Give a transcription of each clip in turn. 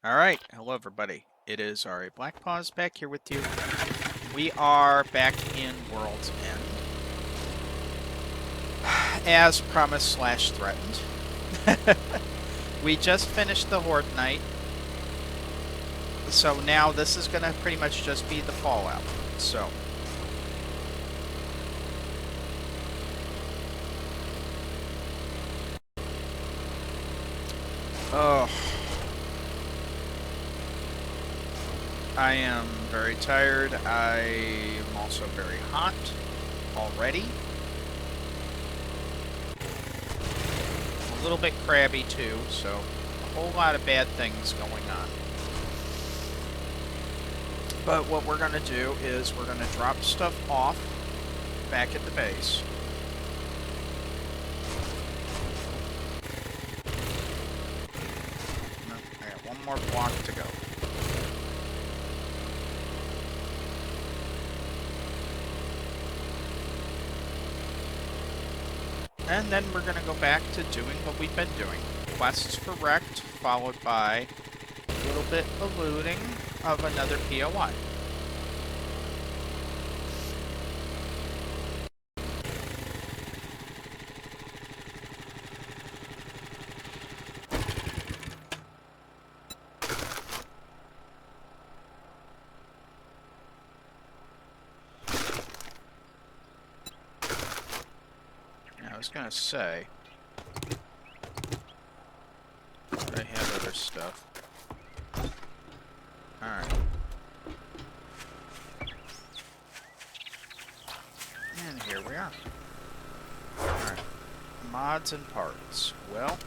Alright, hello everybody. It is Ari Blackpaws back here with you. We are back in World's End. As promised slash threatened. We just finished the Horde Night. So now this is going to pretty much just be the fallout. So. Oh. I am very tired. I am also very hot already. A little bit crabby too, so a whole lot of bad things going on. But what we're going to do is we're going to drop stuff off back at the base. I got one more block to go. And then we're going to go back to doing what we've been doing. Quests for Rekt, followed by a little bit of looting of another POI. I was going to say, but I have other stuff. Alright. And here we are. Alright. Mods and parts. Well,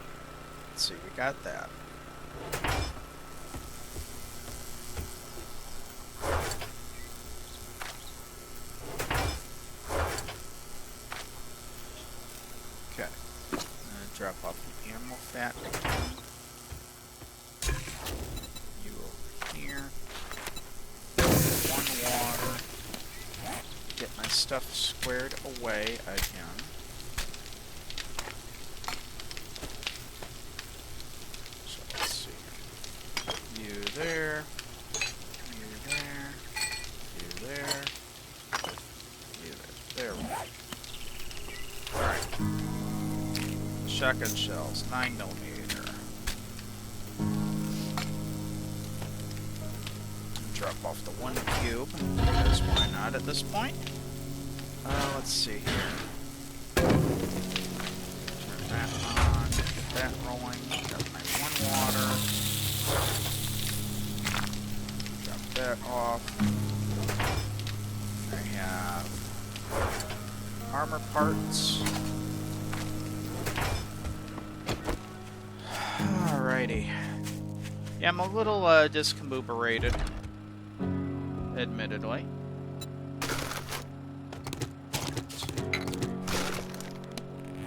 let's see, we got that. Okay. I'm gonna drop off the animal fat again. You over here. One water. Get my stuff squared away again. So let's see. You there. You there. You there. You there. There we go. Alright. Shotgun shells, 9mm. Drop off the 1 cube, because why not at this point? Let's see here. Turn that on, get that rolling. Got my 1 water. Drop that off. I have armor parts. Alrighty. Yeah, I'm a little discombobulated, admittedly.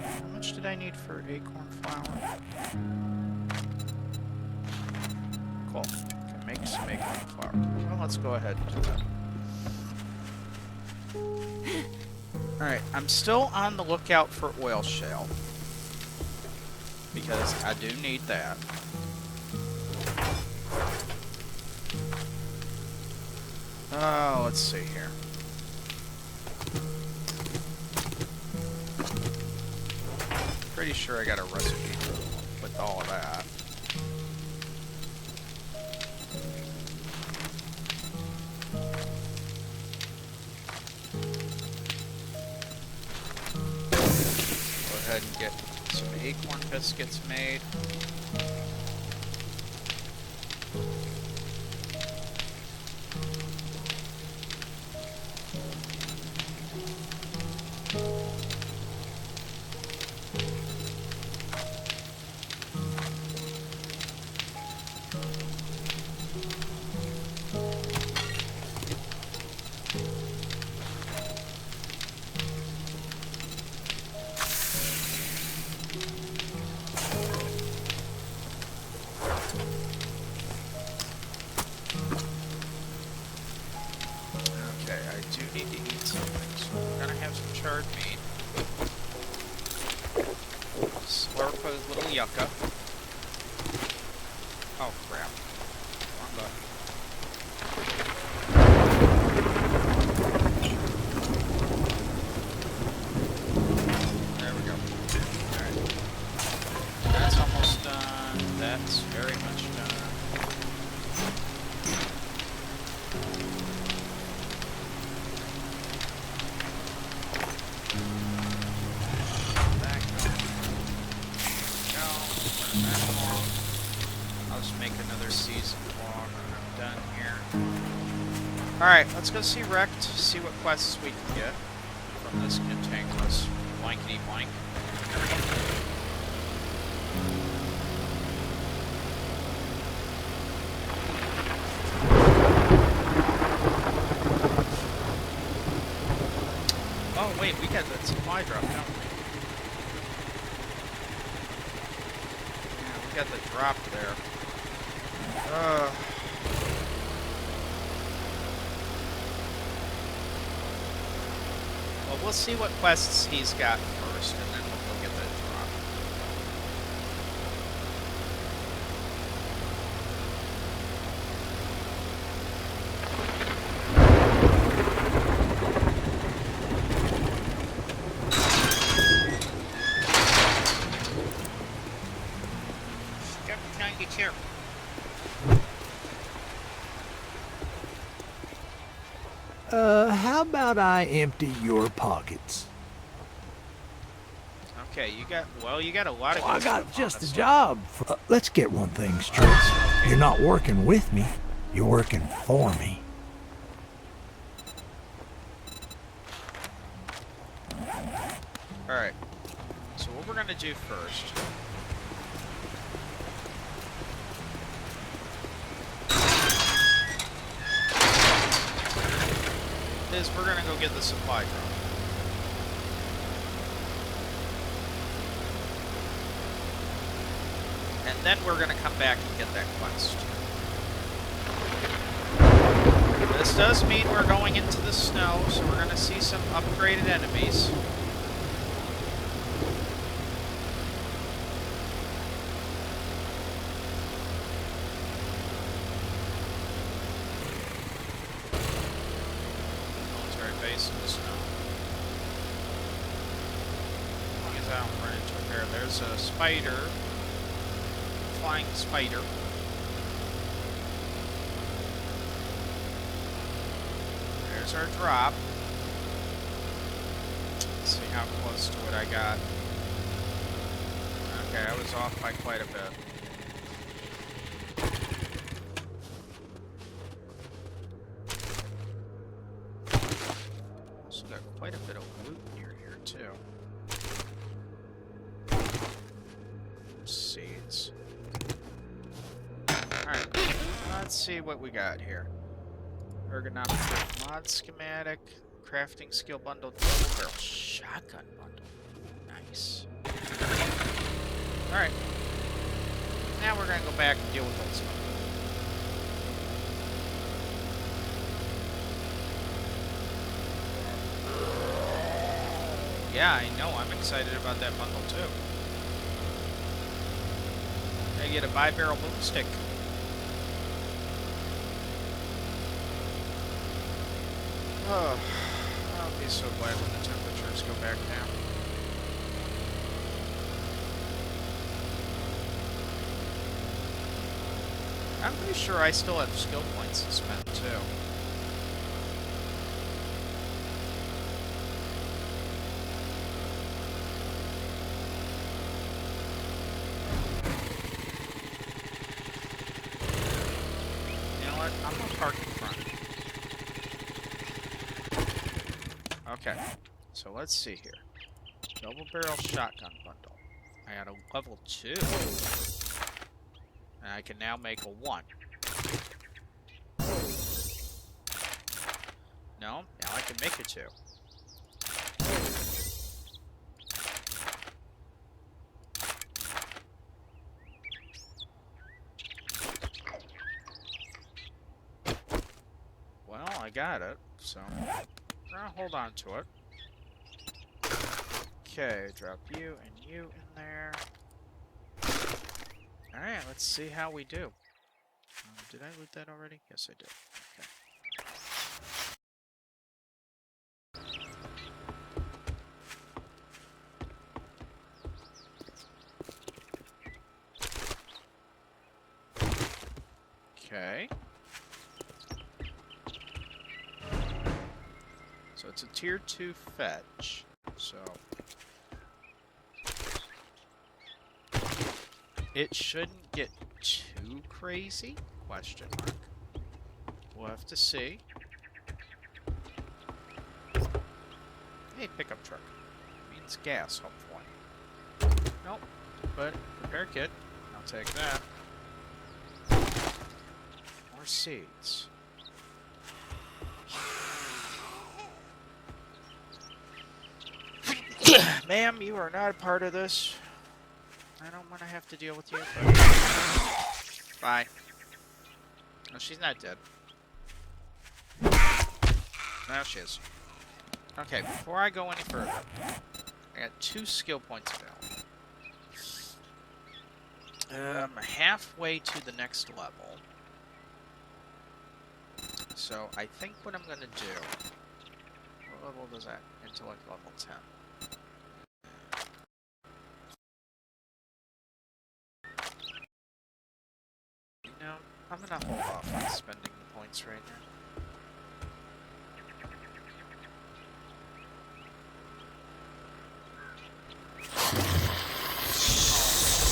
How much did I need for acorn flour? Cool. Can make some acorn flour. Well, let's go ahead and do that. Alright, I'm still on the lookout for oil shale, because I do need that. Oh, let's see here. Pretty sure I got a recipe with all of that. Go ahead and get some acorn biscuits made. Meat. Slurp a little yucca. Oh crap. but... There we go. Alright. That's almost done. That's very much done. I'll just make another season log when I'm done here. Alright, let's go see Rekt, see what quests we can get from this cantankerous blankety blank. Oh wait, we got that supply drop, don't we? Yeah, we got the drop there. Well, we'll see what quests he's got first, and then we'll go get that drop. Stop trying to get here. How about I empty your pockets? Okay, you got a lot of. Oh, I got just the job. Let's get one thing straight. You're not working with me. You're working for me. Alright. So what we're gonna do first. Is we're gonna go get the supply drop. And then we're gonna come back and get that quest. This does mean we're going into the snow, so we're gonna see some upgraded enemies. Base in the snow. As long as I don't run into a bear. There's a spider. Flying spider. There's our drop. Let's see how close to it I got. Okay, I was off by quite a bit. Quite a bit of loot near here, too. Seeds. Alright, let's see what we got here. Ergonomic mod schematic, crafting skill bundle, double barrel shotgun bundle. Nice. Alright. Now we're gonna go back and deal with that stuff. Yeah, I know. I'm excited about that bundle, too. I get a bi-barrel boomstick. Oh, I'll be so glad when the temperatures go back down. I'm pretty sure I still have skill points to spend, too. I'm gonna park in front. Okay, so let's see here. Double barrel shotgun bundle. I got a level 2. And I can now make a 1. No, now I can make a 2. I got it, so I'm gonna hold on to it. Okay, drop you and you in there. Alright, let's see how we do. Did I loot that already? Yes, I did. Okay. Okay. So it's a tier 2 fetch. So it shouldn't get too crazy? Question mark. We'll have to see. Hey, pickup truck. Means gas, hopefully. Nope. But repair kit. I'll take that. More seeds. Ma'am, you are not a part of this. I don't want to have to deal with you. Bye. No, she's not dead. Now she is. Okay, before I go any further, I got 2 skill points available. I'm halfway to the next level. So I think what I'm gonna do. What level does that? Intellect level 10. You know, I'm gonna hold off on spending the points right now.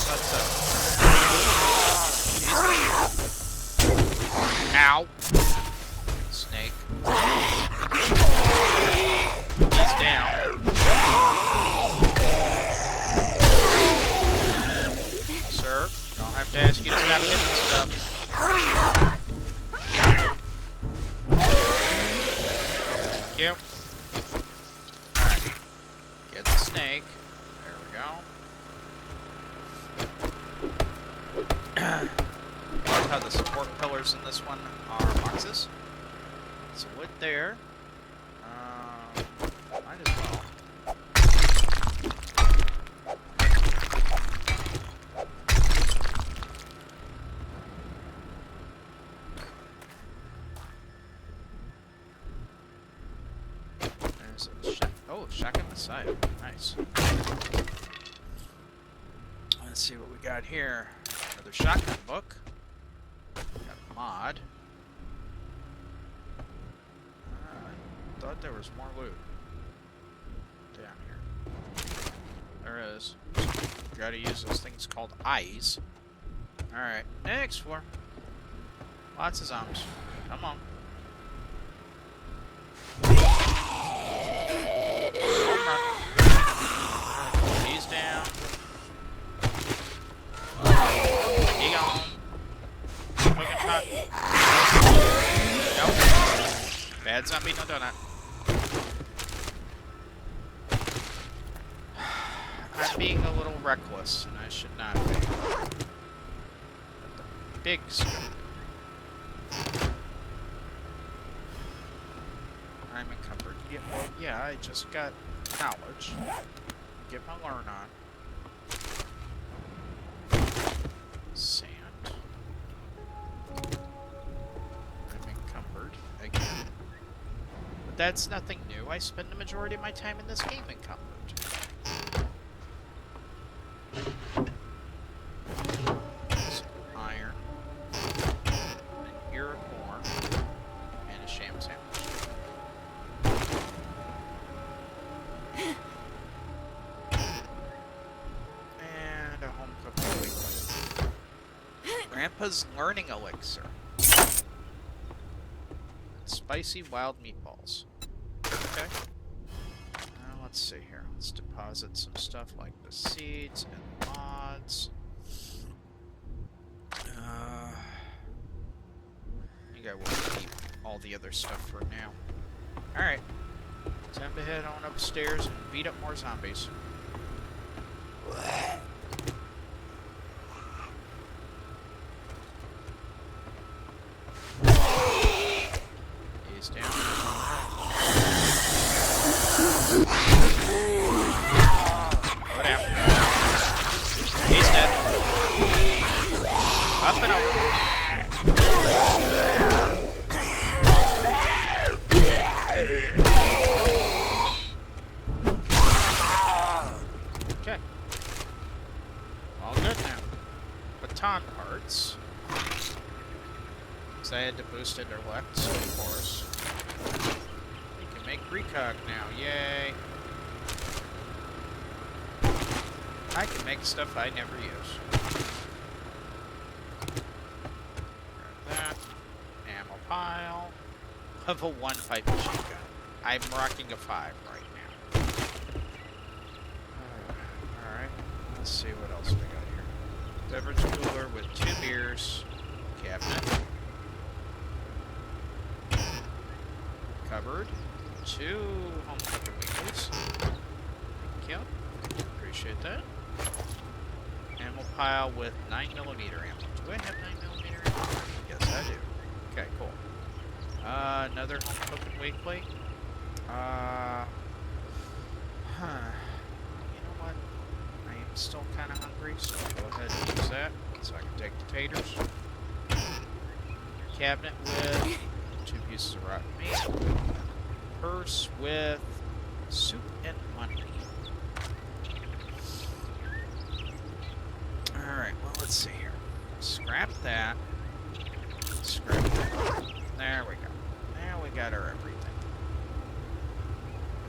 What's up? Ow! Snake. He's down. Sir, don't have to ask you to stop hitting stuff. Thank you. Alright. Get the snake. There we go. I love how the support pillars in this one are boxes. So wood there. Might as well. There's a shotgun on the side. Nice. Let's see what we got here. Another shotgun book. Got a mod. I thought there was more loot down here. There is. Gotta use those things called eyes. Alright, next floor. Lots of zombies. Come on. Come on. He's down. He gone. Smoking hot. Nope. Bad zombie, no donut. I'm being a little reckless, and I should not be. At the big scope. I'm encumbered. Yeah, well, yeah, I just got knowledge. Get my learn on. Sand. I'm encumbered again. But that's nothing new. I spend the majority of my time in this game encumbered. Some iron. An ear of corn. And a sham sandwich. And a home cooked elixir. Grandpa's learning elixir. Spicy wild meatballs. Okay. Let's see here. Let's deposit some stuff like the seeds and mods. I think I will keep all the other stuff for now. Alright. Time to head on upstairs and beat up more zombies. He's down. Go down. He's dead. Up and over. baton parts. Because I had to boost intellect, so of course. We can make recog now, yay! I can make stuff I never use. Grab that. Ammo pile. Level 1 pipe machine gun. I'm rocking a 5 right now. Alright, let's see what else we got here. Beverage cooler with 2 beers. Cabinet. Cupboard. 2 home cooking weeklies. Thank you. Appreciate that. Ammo pile with 9mm ammo. Do I have 9mm ammo? Yes, I do. Okay, cool. Another home cooking weekly. You know what? I am still kind of hungry, so I'll go ahead and use that so I can take the taters. Cabinet with 2 pieces of rotten meat. Purse with soup and money. Alright, well, let's see here. Scrap that. Scrap that. There we go. Now we got our everything.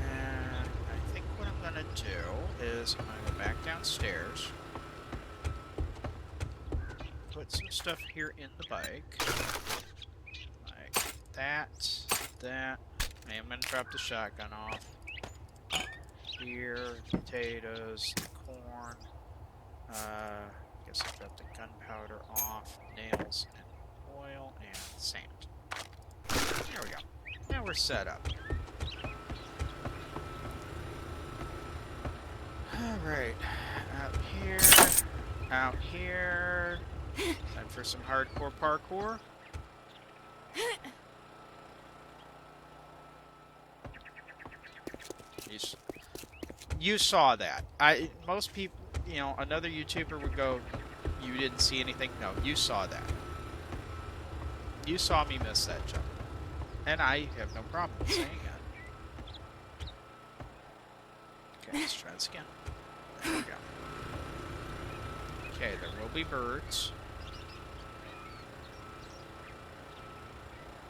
And I think what I'm gonna do is I'm gonna go back downstairs. Put some stuff here in the bike. Like that, that. I am gonna drop the shotgun off. Here, potatoes, the corn. Guess I've got the gunpowder off, nails and oil and sand. There we go. Now we're set up. Alright. Out here. Time for some hardcore parkour. You saw that. Most people, you know, another YouTuber would go, you didn't see anything? No, you saw that. You saw me miss that jump. And I have no problem with saying that. Okay, let's try this again. There we go. Okay, there will be birds.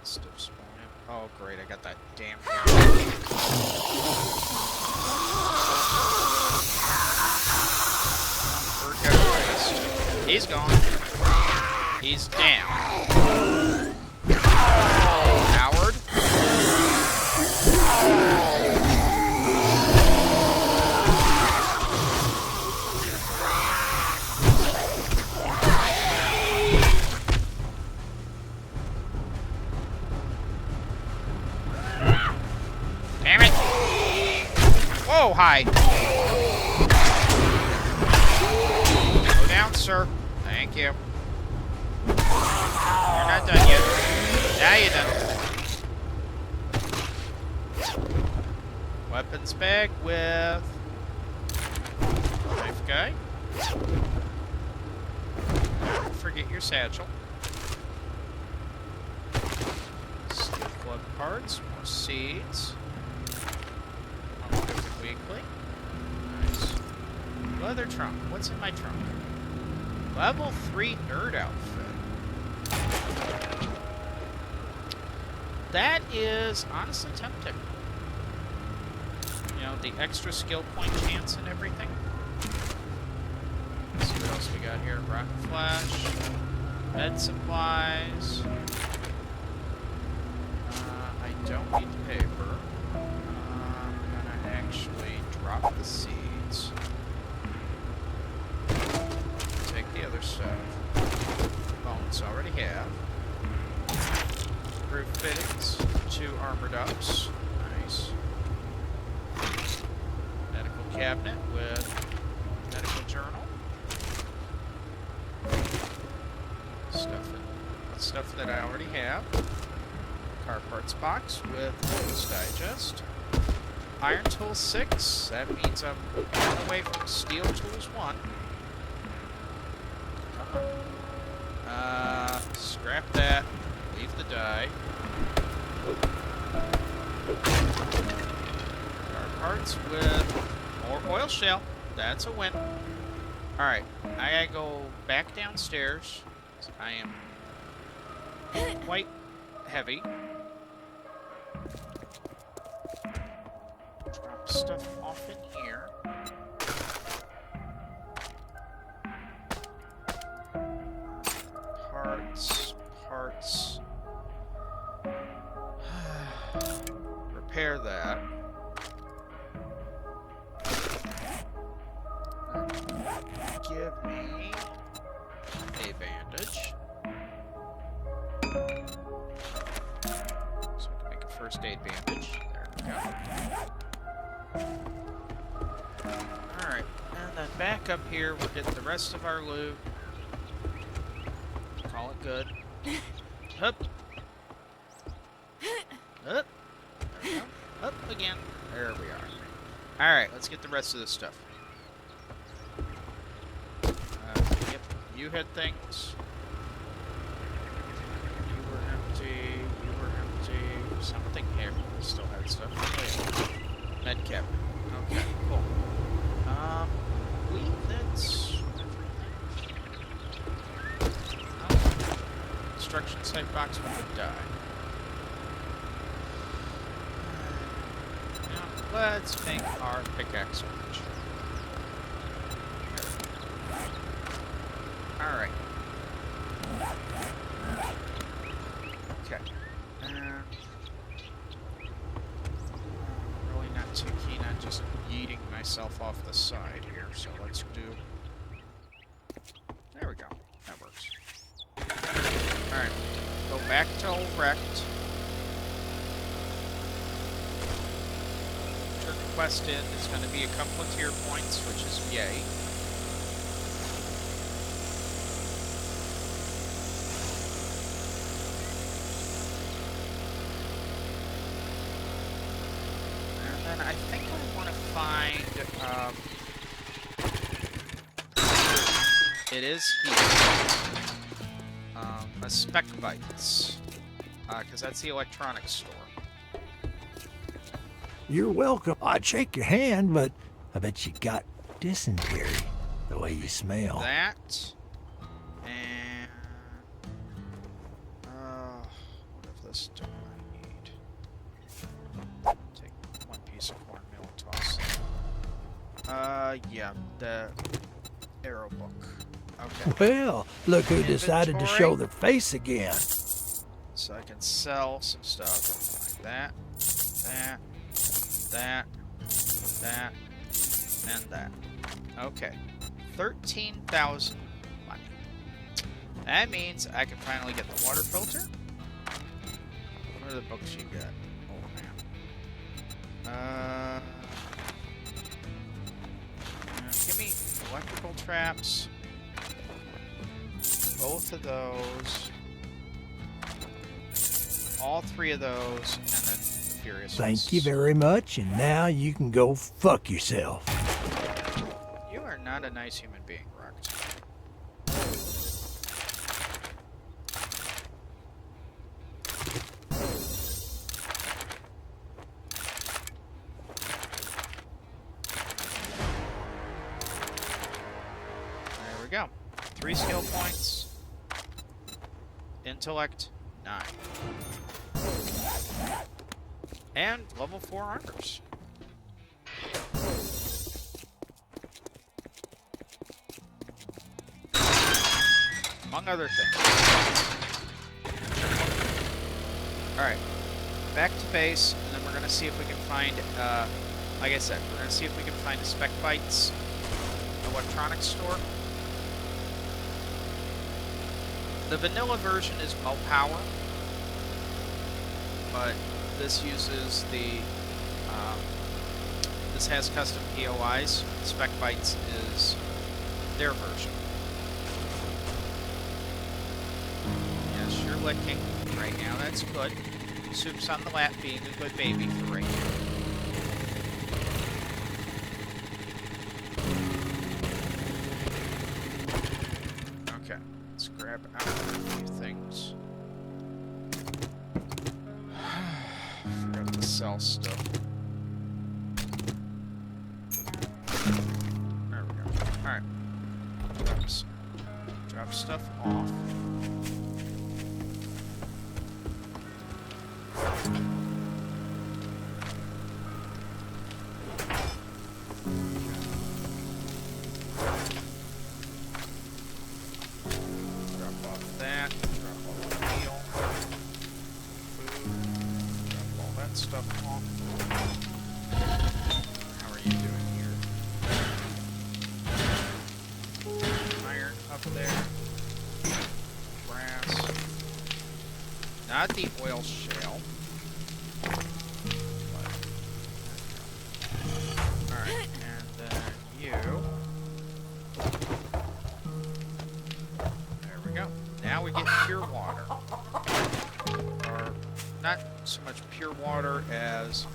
Stuff spawning. Oh, great, I got that damn bird got erased. He's gone. He's down. Howard. Damn it! Whoa, hi! Go down, sir. Thank you. You're not done yet. Now you're done. Weapons bag with knife guy. Don't forget your satchel. Steel club parts, more seeds. Weekly. Nice. Leather trunk. What's in my trunk? Level 3 nerd outfit. That is honestly tempting. You know, the extra skill point chance and everything. Let's see what else we got here. Rocket flash. Med supplies. I don't need the paper. I'm gonna actually drop the seeds. Take the other stuff. Bones already have. Roof fittings. 2 armored ups. Nice. Medical cabinet with medical journal. Stuff that I already have. Car parts box with Tools Digest. Iron Tool 6. That means I'm going away from Steel Tools 1. Come on. Scrap that. Leave the die. Car parts with more oil shell. That's a win. Alright, I gotta go back downstairs. I am quite heavy. Drop stuff off in here. Parts. Repair that. Give me a bandage. So I can make a first aid bandage. There we go. Alright, and then back up here, we're getting the rest of our loot. Call it good. Up. Up. There we go. Up again. There we are. Alright, let's get the rest of this stuff. Yep, you had things. You were empty. You were empty. Something here still had stuff. Oh, yeah. Medcap. Okay, cool. I believe that's everything. Oh. Construction site box would die. Now, let's make our pickaxe switch. Alright. Okay. I'm really not too keen on just yeeting myself off the side here, so let's do... There we go. That works. Alright. Go back to old Rekt. Turn the quest in. It's going to be a couple of tier points, which is yay. And I think I want to find, it is here, a Spec Bites, because that's the electronics store. You're welcome. I'd shake your hand, but I bet you got dysentery, the way you smell. That, and, what of this do I need? Take one piece of cornmeal and toss it. Yeah, the arrow book. Okay. Well, look who decided to Inventory. show their face again. So I can sell some stuff like that, that, and that. Okay. 13,000 money. That means I can finally get the water filter. What are the books you got? Oh, man. Give me electrical traps. Both of those. All three of those, and then the Furious. Thank you very much, and now you can go fuck yourself. You are not a nice human being, Rekt. There we go. 3 skill points. Intellect, 9. And level 4 armors. Among other things. Alright. Back to base, and then we're going to see if we can find, like I said, we're going to see if we can find a Spec Bites electronics store. The vanilla version is low power, but this uses the, this has custom POIs. Spec Bites is their version. Yes, you're licking right now, that's good. Soup's on the lap being a good baby for right now. Grab out a few things. Forgot to sell stuff. There we go. Alright. Drop stuff off. Drop off that. Drop off the meal. Food. Drop all that stuff off. How are you doing here? Iron up there. Brass. Not the oil shale. Alright, and then you. There we go. Now we get pure water. Or, not so much pure water as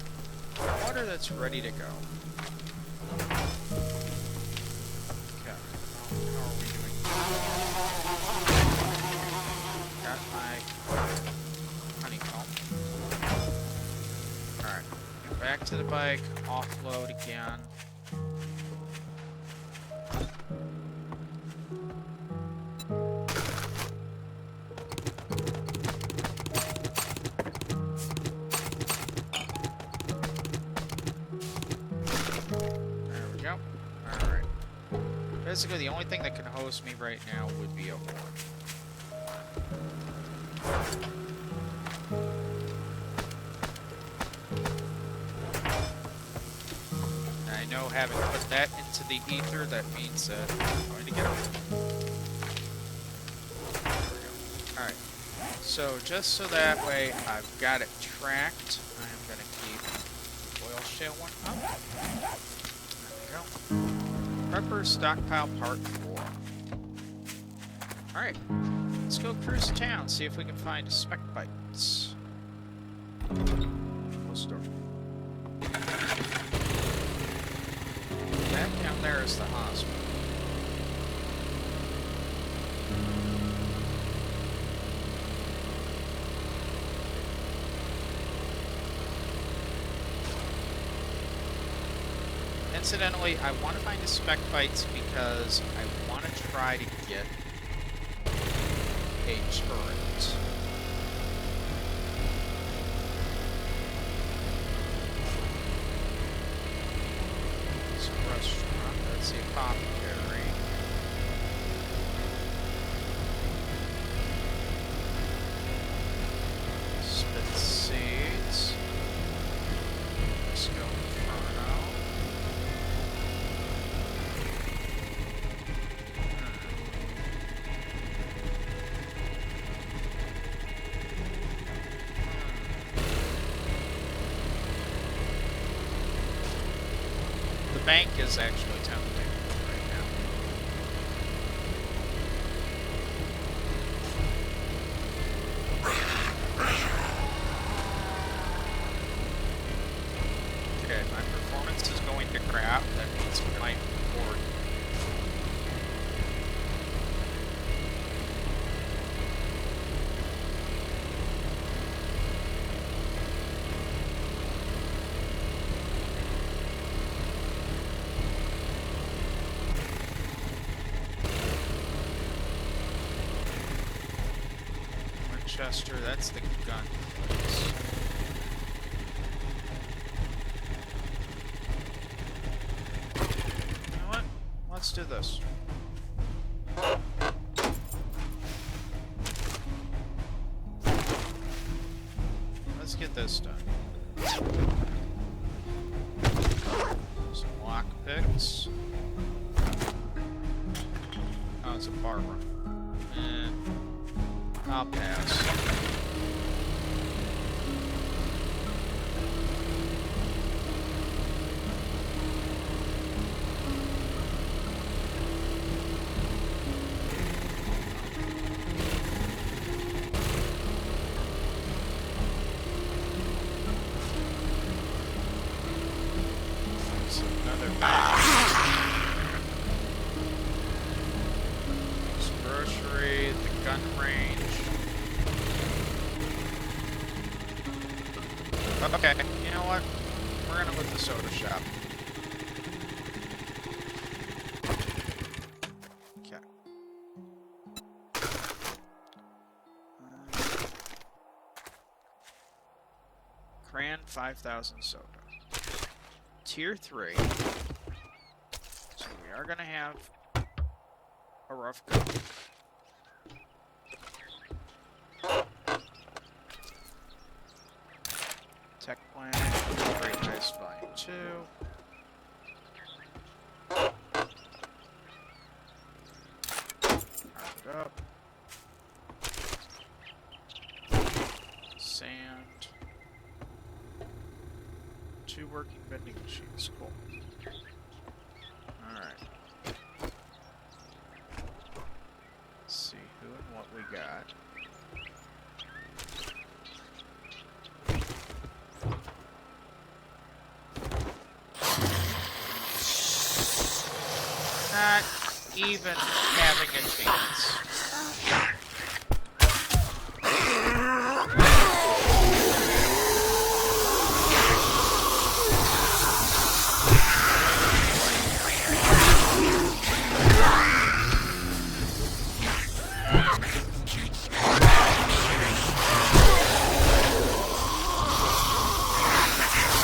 water that's ready to go. Okay. How are we doing? Got my honeycomb. Alright. Back to the bike. Offload again. There we go. Alright. Basically, the only thing that can host me right now would be a horde. I know having put that into the ether, that means that I'm going to get it. There we go. Alright. So, just so that way I've got it tracked, I'm going to keep oil shale one up. There we go. Prepper stockpile part 4. Alright. Let's go cruise town, see if we can find spec bites. Close door. That down there is the hospital. Incidentally, I want to find the spec bites because I want to try to get a turret. It's a restaurant. That's the apothecary. Spit seeds. Let's go Inferno. The bank is actually tempting right now. Okay, my performance is going to crap. That means we might board. Winchester, that's the gun place. You know what? Let's do this. Let's get this done. Some lockpicks. Oh, it's a bar run. I'll pass. There's another bag. There's grocery, the gun range. Okay, you know what? We're gonna look at the soda shop. Okay. Grand 5000 soda. Tier 3. So we are gonna have a rough go. Tech plan, Great Heist Volume 2. Power it up. Sand. 2 working vending machines. Cool. Alright. Let's see who and what we got. Not even having a chance.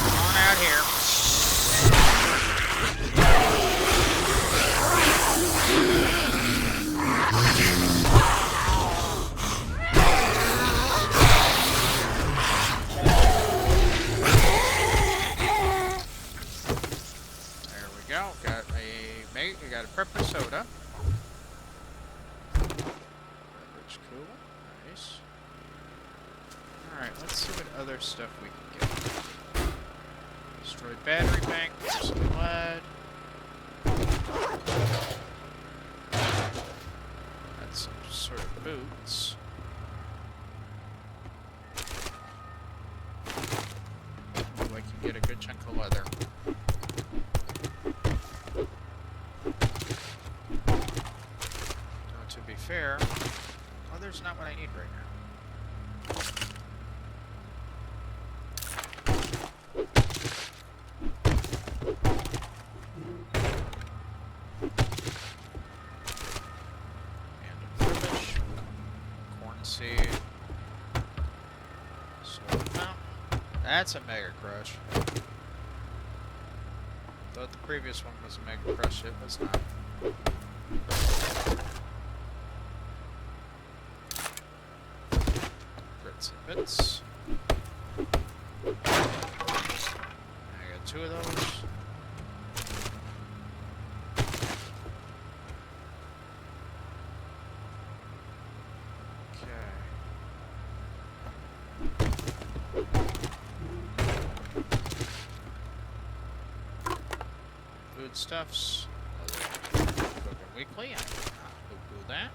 Come on out here. Got a prepper soda. Beverage cool. Nice. Alright, let's see what other stuff we can get. Destroyed battery bank, some lead. Got some sort of boots. Ooh, I can get a good chunk of leather. Fair. Leather's not what I need right now. And rubbish. Corn seed. Soil fountain. That's a Mega Crush. Thought the previous one was a Mega Crush. It was not. Bits. I got 2 of those. Okay. Foodstuffs. Cooking weekly. I will not do that.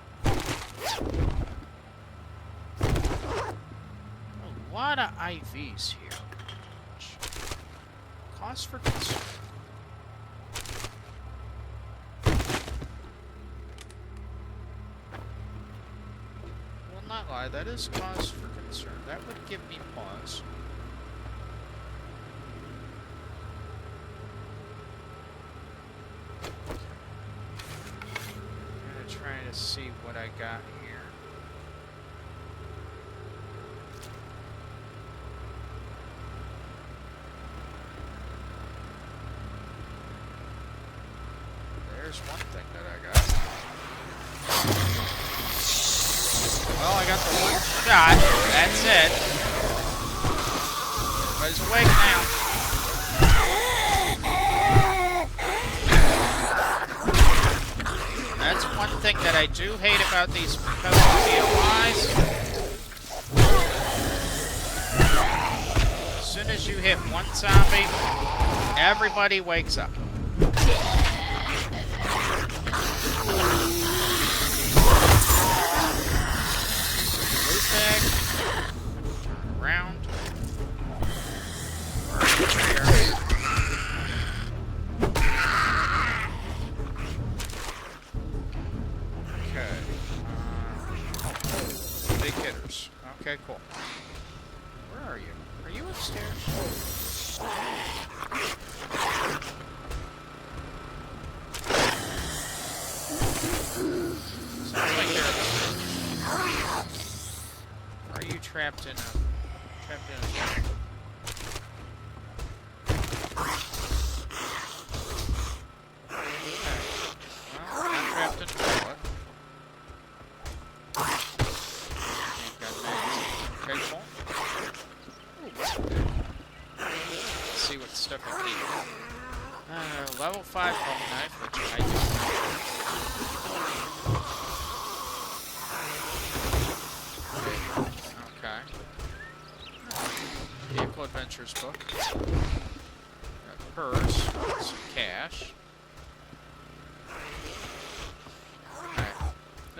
A lot of IVs here. Cause for concern. Will not lie, that is cause for concern. That would give me pause. I'm gonna try to see what I got here. There's one thing that I got. Well, I got the one shot. That's it. Everybody's awake now. That's one thing that I do hate about these POIs. As soon as you hit one zombie, everybody wakes up. Loot bag. Round. Okay. Big hitters. Okay, cool. Where are you? Are you upstairs? Sounds like you're upstairs. Are you trapped in a...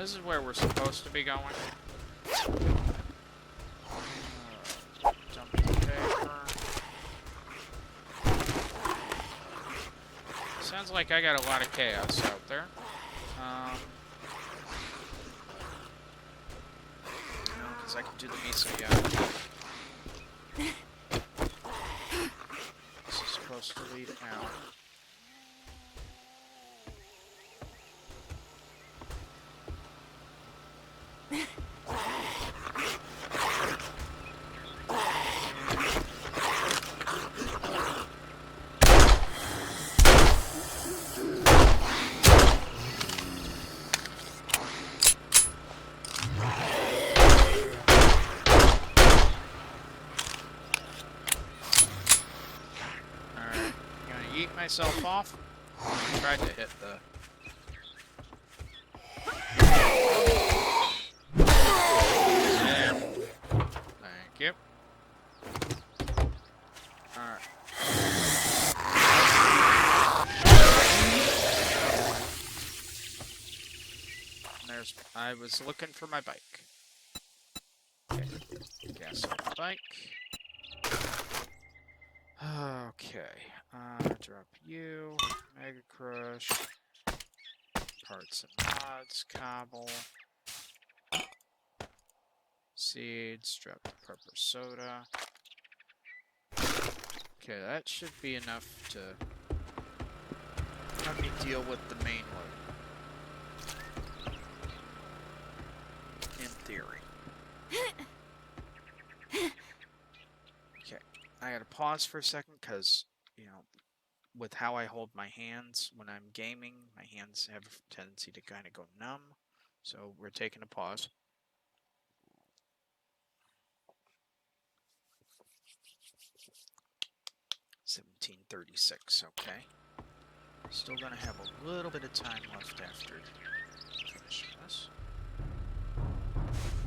This is where we're supposed to be going. Dump the paper. Sounds like I got a lot of chaos out there. Because I can do the Misa, yeah. This is supposed to lead out. Myself off. I tried to hit the... Yeah. Thank you. Alright. There's... I was looking for my bike. Okay. Gas on the bike. Okay. Drop you, Mega Crush, parts and mods, cobble, seeds, drop the pepper soda. Okay, that should be enough to help me deal with the main load. In theory. Okay, I gotta pause for a second because, you know, with how I hold my hands when I'm gaming, my hands have a tendency to kind of go numb. So we're taking a pause. $17:36, okay. Still gonna have a little bit of time left after finish this.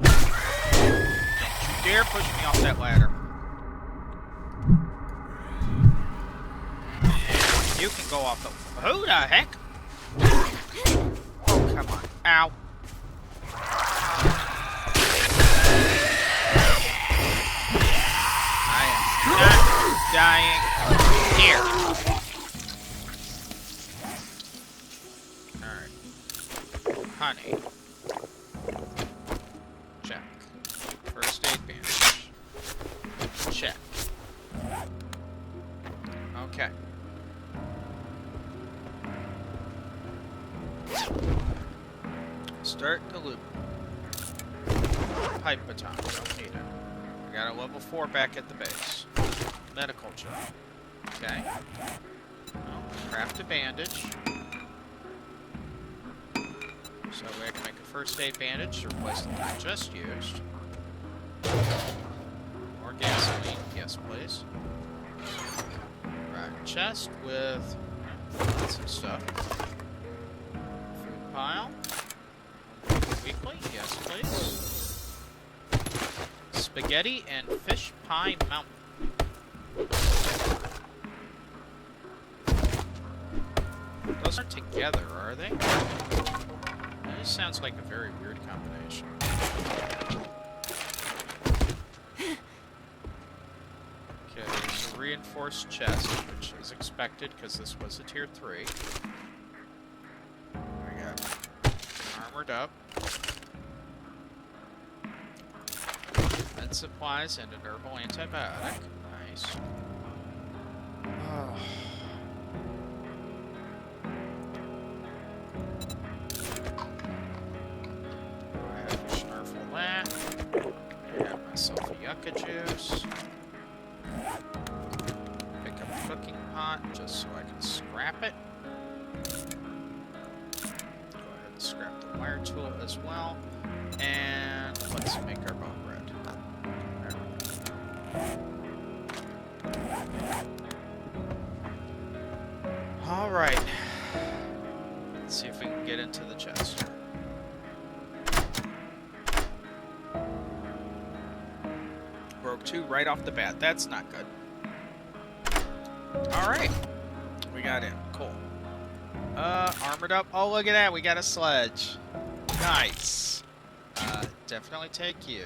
Don't you dare push me off that ladder. You can go off the... Who the heck? Oh, come on. Ow. I am not dying here. Alright. Honey. Check. First aid bandage. Check. Okay. Start the loop. Pipe baton, don't need it. I got a level 4 back at the base. Medical check. Okay. Well, craft a bandage. So I can make a first aid bandage to replace the one I just used. More gasoline, yes please. Right, chest with some stuff. Food pile. Weekly, yes please. Spaghetti and fish pie mountain. Those aren't together, are they? This sounds like a very weird combination. Okay, there's a reinforced chest, which is expected because this was a tier 3. We got armored up. Med supplies and an herbal antibiotic. Nice. Oh. Go ahead and snarfle that. Have myself a yucca juice. Pick up a cooking pot just so I can scrap it. Go ahead and scrap the wire tool as well. And let's make our bone bread. Alright. Let's see if we can get into the chest. Broke 2 right off the bat. That's not good. Alright. We got in. Cool. Armored up. Oh, look at that. We got a sledge. Nice. Definitely take you.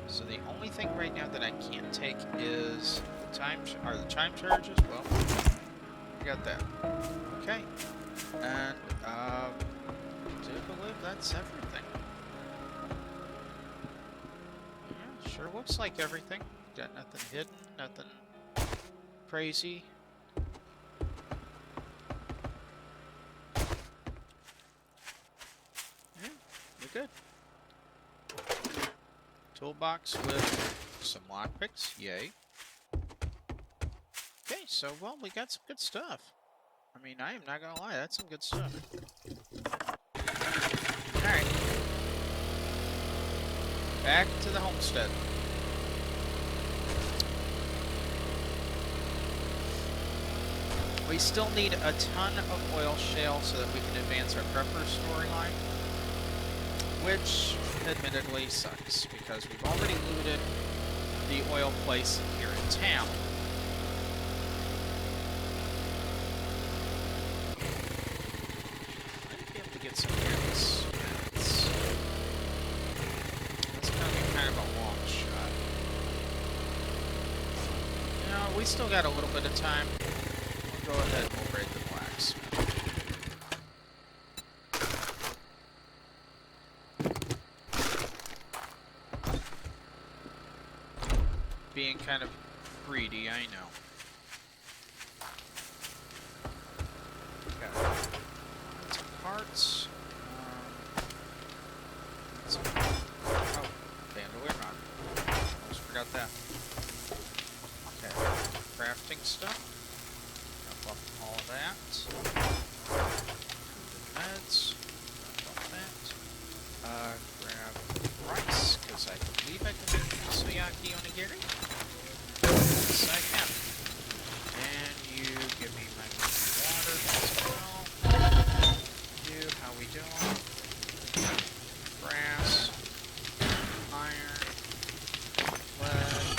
So the only thing right now that I can't take is the the chime charges. Well, I got that. Okay. And I do believe that's everything. Yeah, sure looks like everything. Got nothing hidden, nothing crazy. Yeah, we're good. Toolbox with some lockpicks, yay. Okay, so, well, we got some good stuff. I mean, I am not gonna lie, that's some good stuff. Alright. Back to the homestead. We still need a ton of oil shale so that we can advance our prepper storyline. Which, admittedly, sucks, because we've already looted the oil place here in town. Might be able to get some hits. That's gonna be kind of a long shot. You know, we still got a little bit of time. We'll go ahead and we'll raid the blacksmith. Being kind of greedy, I know. Okay. Some parts. Oh, bandolier on. Almost forgot that. Okay. Crafting stuff. Drop off all of that. Meds. Drop off that. Grab rice, because I believe I can make Suyaki onigiri. Yes, I can. And you give me my water as well. You, how we doing? Brass, iron, lead.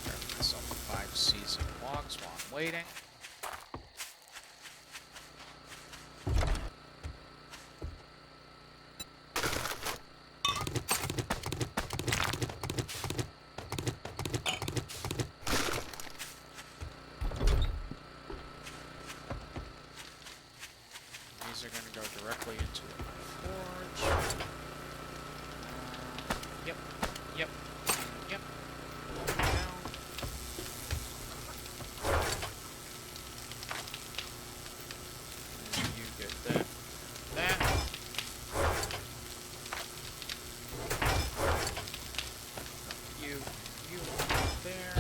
Grab myself 5 seasoned logs while I'm waiting. These are going to go directly into my forge. Yep. There we go. And you get that. You there.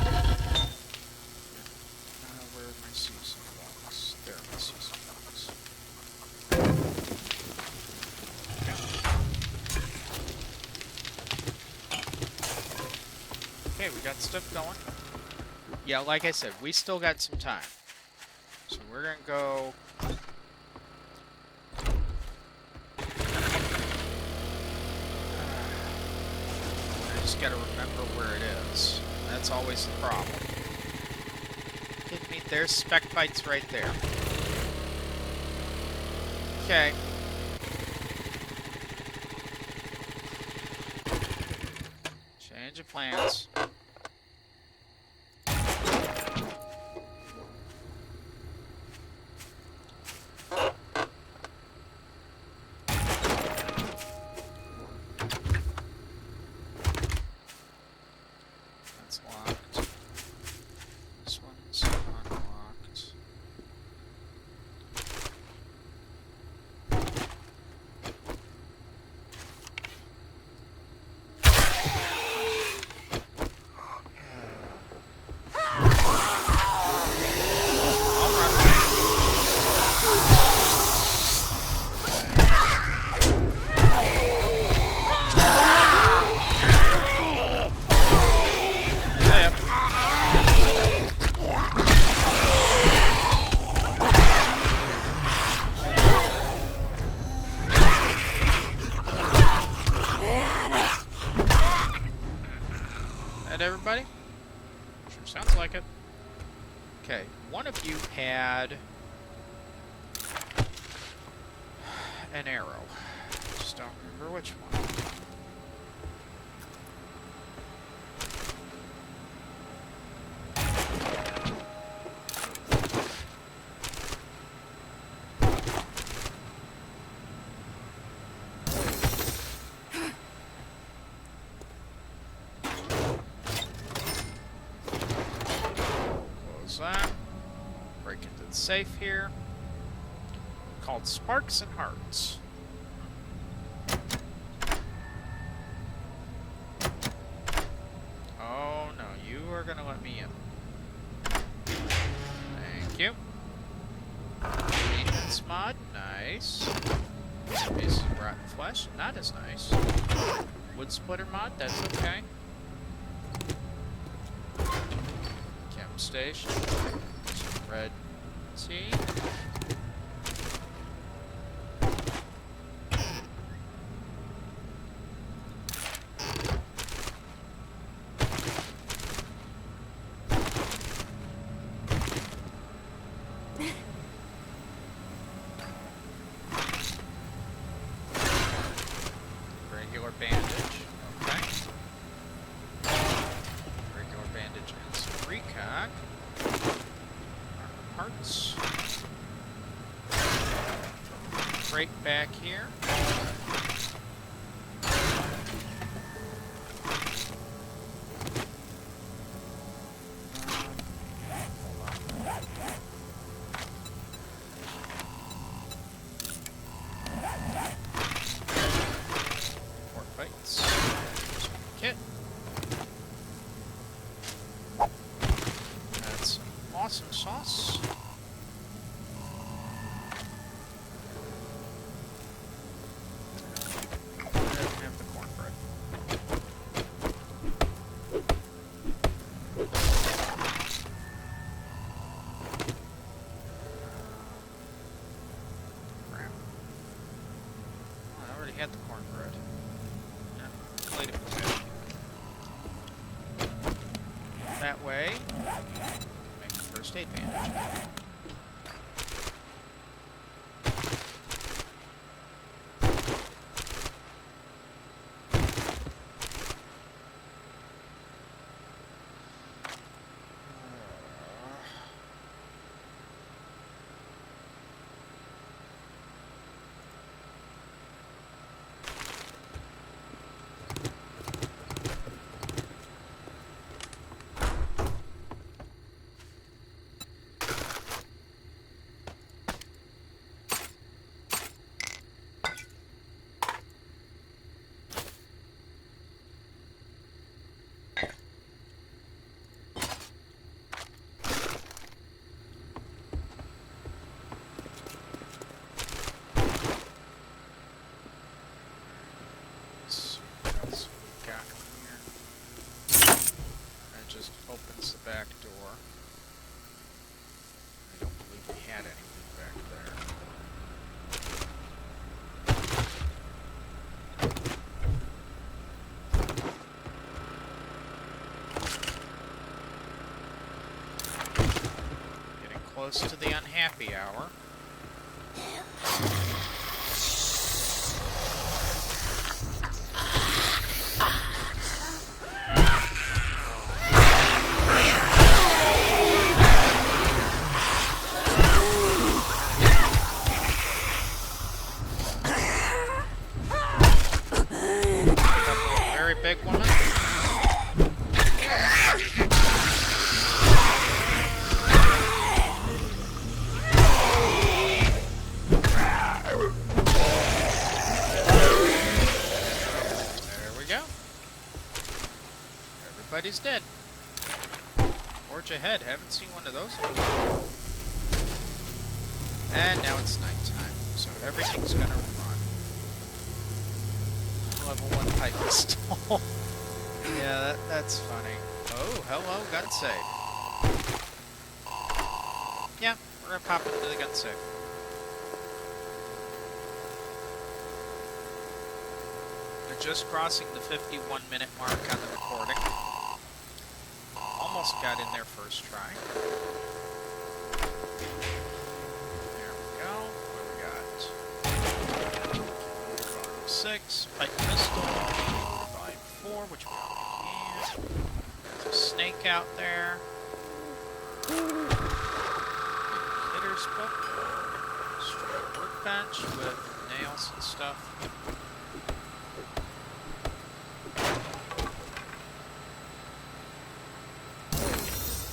Where are my seasoned logs? There are my seasoned logs. Okay, we got stuff going. Yeah, like I said, we still got some time. So we're gonna go... I just gotta remember where it is. That's always the problem. Give me, there's spec bites right there. Okay. Change of plans. That's locked. This one's unlocked. Sure sounds like it. Okay, one of you had an arrow. Just don't remember which one. Close that. Break into the safe here. Called Sparks and Hearts. Oh no, you are gonna let me in. Thank you. Maintenance mod, nice. Pieces of rotten flesh, not as nice. Wood splitter mod, that's okay. Camp station. Some red tea. Regular bandage, okay. Regular bandage and some recog. Parts. Crate back here. Kit. That's some awesome sauce. And have the cornbread. Crap. Oh, I already had the cornbread. Plate of potato. That way, make the first aid bandage. Opens the back door. I don't believe we had anything back there. Getting close to the unhappy hour. Big woman. There we go. Everybody's dead. Forge ahead. Haven't seen one of those in a while. And now it's nighttime, so everything's gonna run. Level 1 pipe pistol. Yeah, that's funny. Oh, hello, gun safe. Yeah, we're gonna pop into the gun safe. We're just crossing the 51-minute mark on the recording. Almost else got in there first try. There we go. What do we got? Volume 6, pipe pistol, volume 4, which we already used. There's a snake out there. Hitter's book. Straight workbench with nails and stuff.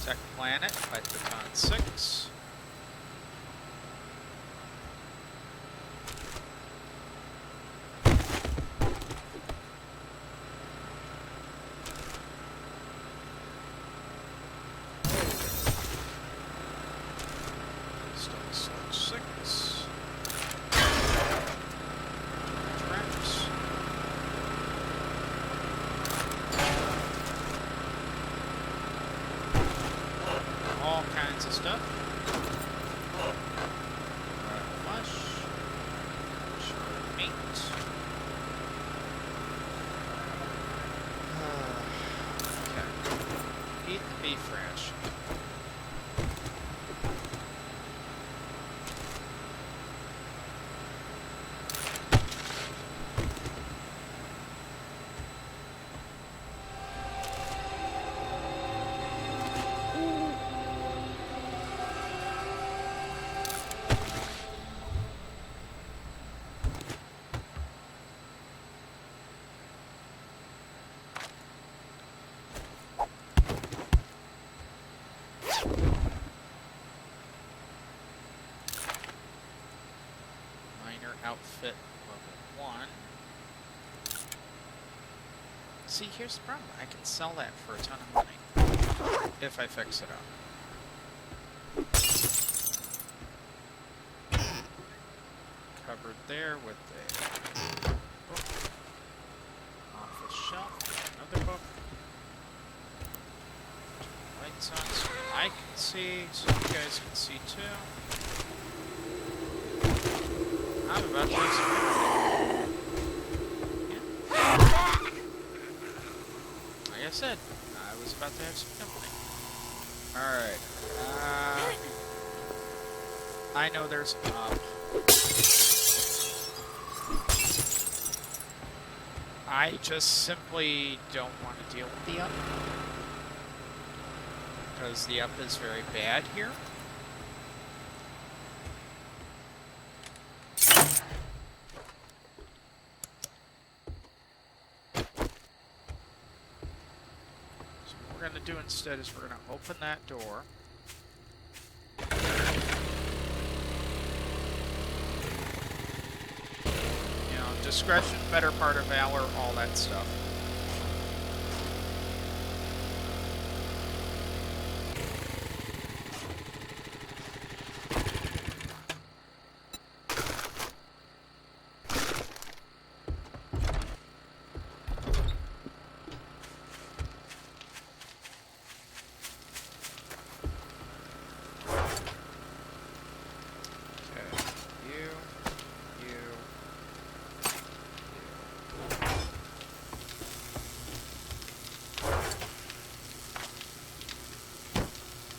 Tech Planet, Pipe Baton 6. Stone Sludge 6. Traps. All kinds of stuff. Flesh. Shard meat. Okay. Eat the beef ration. Outfit level 1. See, here's the problem. I can sell that for a ton of money if I fix it up. Covered there with a book. Off the shelf, another book. Lights on so I can see, so you guys can see too. I'm about to have some company. Yeah. Like I said, I was about to have some company. Alright. I know there's an up. I just simply don't want to deal with the up. Because the up is very bad here. Do instead is we're going to open that door. You know, discretion, better part of valor, all that stuff.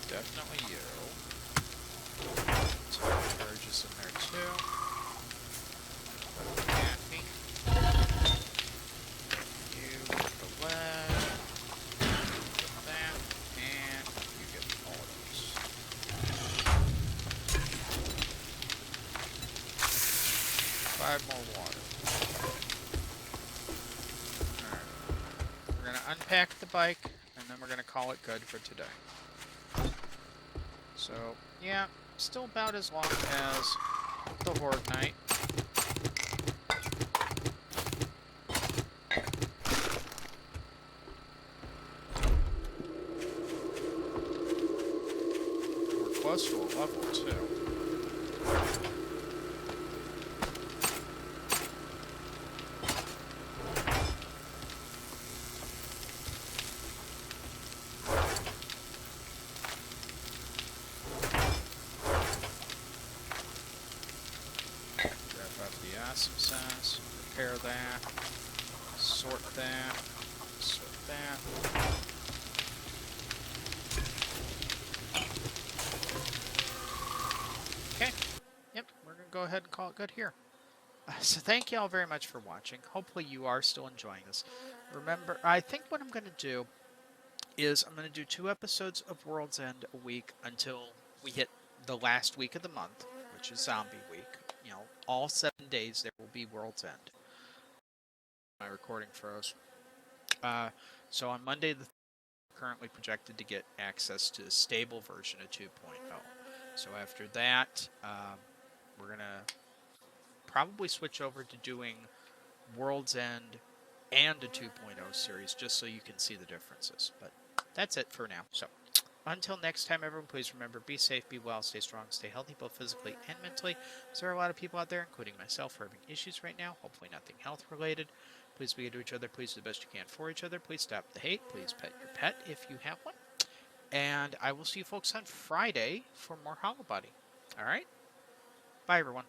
Definitely you. Charges in there too. Candy. You get the lead. Get that. And you get all of those. Five more water. Alright. We're going to unpack the bike, and then we're going to call it good for today. So, yeah, still about as long as the Horde Night. We're close to a level, too. Some sense. Repair that. Sort that. Sort that. go ahead and call it good here. So thank you all very much for watching. Hopefully you are still enjoying this. Remember, I think what I'm going to do is I'm going to do 2 episodes of World's End a week until we hit the last week of the month, which is Zombie Week. You know, all 7 days there will be World's End. My recording froze. So on Monday, currently projected to get access to a stable version of 2.0. So after that, we're going to probably switch over to doing World's End and a 2.0 series just so you can see the differences. But that's it for now. So until next time, everyone, please remember, be safe, be well, stay strong, stay healthy, both physically and mentally. There are a lot of people out there, including myself, who are having issues right now, hopefully nothing health related. Please be good to each other. Please do the best you can for each other. Please stop the hate. Please pet your pet if you have one. And I will see you folks on Friday for more Hollow Body. All right? Bye, everyone.